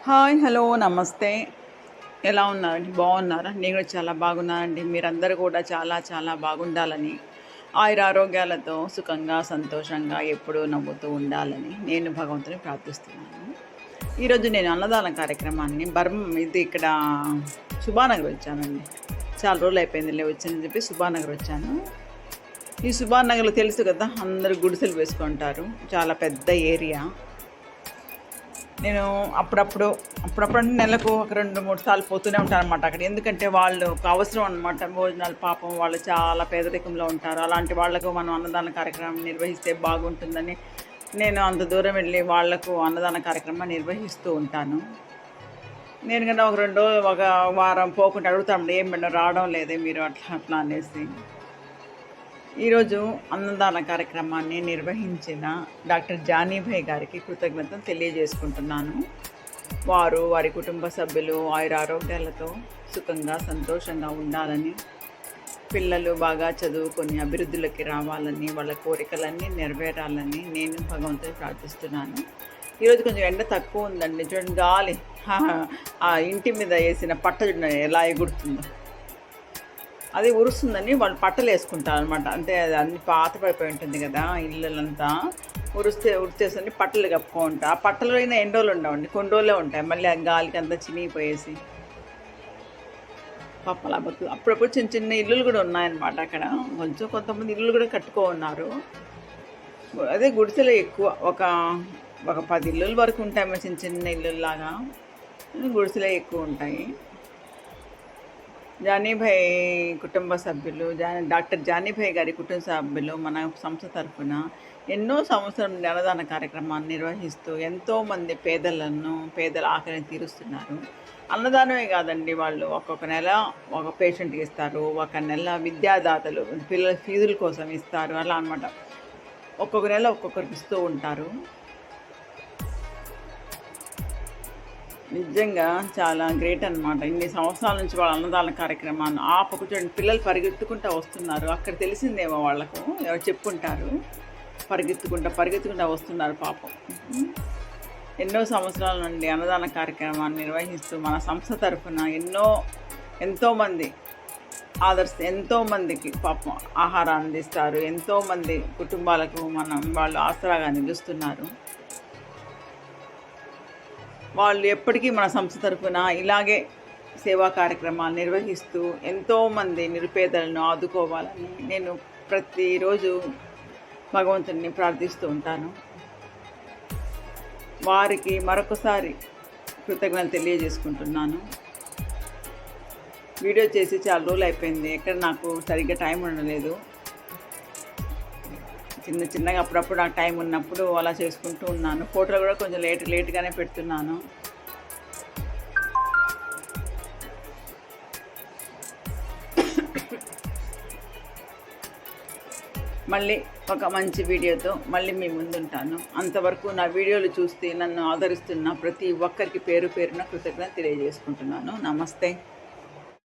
Hi, hello, నమస్తే. ఎలా ఉన్నారండి? బాగున్నారా? నేను కూడా చాలా బాగున్నానండి. మీరందరూ కూడా చాలా చాలా బాగుండాలని, ఆయురారోగ్యాలతో సుఖంగా, సంతోషంగా ఎప్పుడూ నవ్వుతూ ఉండాలని నేను భగవంతుని ప్రార్థిస్తున్నాను. ఈరోజు నేను అన్నదాన కార్యక్రమాన్ని ఇక్కడ సుభానగర్ వచ్చానండి. చాలా రోజులు అయిపోయిందిలే వచ్చానని చెప్పి సుభానగర్ వచ్చాను. ఈ సుభానగర్లో తెలుసు కదా, అందరూ గుడిసెలు వేసుకుంటారు. చాలా పెద్ద ఏరియా. నేను అప్పుడప్పుడు అంటే నెలకు ఒక 2-3 సార్లు పోతూనే ఉంటాను అనమాట అక్కడ. ఎందుకంటే వాళ్ళు అవసరం అనమాట భోజనాలు. పాపం వాళ్ళు చాలా పేదరికంలో ఉంటారు. అలాంటి వాళ్లకు మనం అన్నదాన కార్యక్రమం నిర్వహిస్తే బాగుంటుందని నేను అంత దూరం వెళ్ళి వాళ్లకు అన్నదాన కార్యక్రమం నిర్వహిస్తూ ఉంటాను. నేను కన్నా ఒక 2 రోజులు, ఒక వారం పోకుండా అడుగుతాను, ఏం మేడం రావడం లేదే మీరు అట్లా అనేసి. ఈరోజు అన్నదాన కార్యక్రమాన్ని నిర్వహించిన డాక్టర్ జానీభాయ్ గారికి కృతజ్ఞతలు తెలియజేసుకుంటున్నాను. వారి కుటుంబ సభ్యులు ఆయురారోగ్యాలతో సుఖంగా, సంతోషంగా ఉండాలని, పిల్లలు బాగా చదువుకొని అభివృద్ధిలోకి రావాలని, వాళ్ళ కోరికలన్నీ నెరవేరాలని నేను భగవంతుని ప్రార్థిస్తున్నాను. ఈరోజు కొంచెం ఎండ తక్కువ ఉందండి. చూడండి, గాలి ఆ ఇంటి మీద వేసిన పట్ట ఎలా ఎగురుతుందో. అది ఉరుస్తుందని వాళ్ళు పట్టలు వేసుకుంటారు అనమాట. అంటే అది అన్ని పాత పడిపోయి ఉంటుంది కదా, ఇళ్ళంతా ఉరిస్తేసని పట్టలు కప్పుకుంటా. ఆ పట్టలు అయినా ఎన్ని రోజులు ఉండవండి, కొన్ని రోజులే ఉంటాయి. మళ్ళీ ఆ గాలికి అంతా చినిగిపోయేసి పప్పలా బతుకు. అప్పుడప్పుడు చిన్న చిన్న ఇల్లులు కూడా ఉన్నాయన్నమాట అక్కడ. కొంతమంది ఇల్లులు కూడా కట్టుకో ఉన్నారు. అదే గుడిసెలు ఎక్కువ, ఒక 10 ఇల్లుల వరకు ఉంటాయి. చిన్న చిన్న ఇల్లులాగా గుడిసెలే ఎక్కువ ఉంటాయి. జానీభాయ్ కుటుంబ సభ్యులు, డాక్టర్ జానీభాయ్ గారి కుటుంబ సభ్యులు మన సంస్థ తరఫున ఎన్నో సంవత్సరం నుండి అన్నదాన కార్యక్రమాన్ని నిర్వహిస్తూ ఎంతోమంది పేదల ఆకలిని తీరుస్తున్నారు. అన్నదానమే కాదండి, వాళ్ళు ఒక్కొక్క నెల ఒక పేషెంట్కి ఇస్తారు, ఒక నెల విద్యాదాతలు పిల్లల ఫీజుల కోసం ఇస్తారు. అలా అనమాట, ఒక్కొక్క నెల ఒక్కొక్కరికి ఇస్తూ ఉంటారు. నిజంగా చాలా గ్రేట్ అనమాట. ఇన్ని సంవత్సరాల నుంచి వాళ్ళ అన్నదాన కార్యక్రమాన్ని చూడండి, పిల్లలు పరిగెత్తుకుంటూ వస్తున్నారు. అక్కడ తెలిసిందేమో వాళ్ళకు, ఎవరు చెప్పుకుంటారు, పరిగెత్తుకుంటూ వస్తున్నారు పాపం. ఎన్నో సంవత్సరాల నుండి అన్నదాన కార్యక్రమాన్ని నిర్వహిస్తూ మన సంస్థ తరఫున ఎంతోమందికి పాపం ఆహారాన్ని అందిస్తారు. ఎంతోమంది కుటుంబాలకు వాళ్ళు ఆసరాగా నిలుస్తున్నారు. వాళ్ళు ఎప్పటికీ మన సంస్థ తరఫున ఇలాగే సేవా కార్యక్రమాలు నిర్వహిస్తూ ఎంతోమంది నిరుపేదలను ఆదుకోవాలని నేను ప్రతిరోజు భగవంతుని ప్రార్థిస్తూ ఉంటాను. వారికి మరొకసారి కృతజ్ఞతలు తెలియజేసుకుంటున్నాను. వీడియో చేసి చాలా రోజులు అయిపోయింది, ఎక్కడ నాకు సరిగ్గా టైం ఉండలేదు. చిన్నగా అప్పుడప్పుడు నాకు టైం ఉన్నప్పుడు అలా చేసుకుంటూ ఉన్నాను. ఫోటోలు కూడా కొంచెం లేట్గానే పెడుతున్నాను. మళ్ళీ ఒక మంచి వీడియోతో మళ్ళీ మీ ముందుంటాను. అంతవరకు నా వీడియోలు చూస్తే నన్ను ఆదరిస్తున్న ప్రతి ఒక్కరికి పేరున కృతజ్ఞత తెలియజేసుకుంటున్నాను. నమస్తే.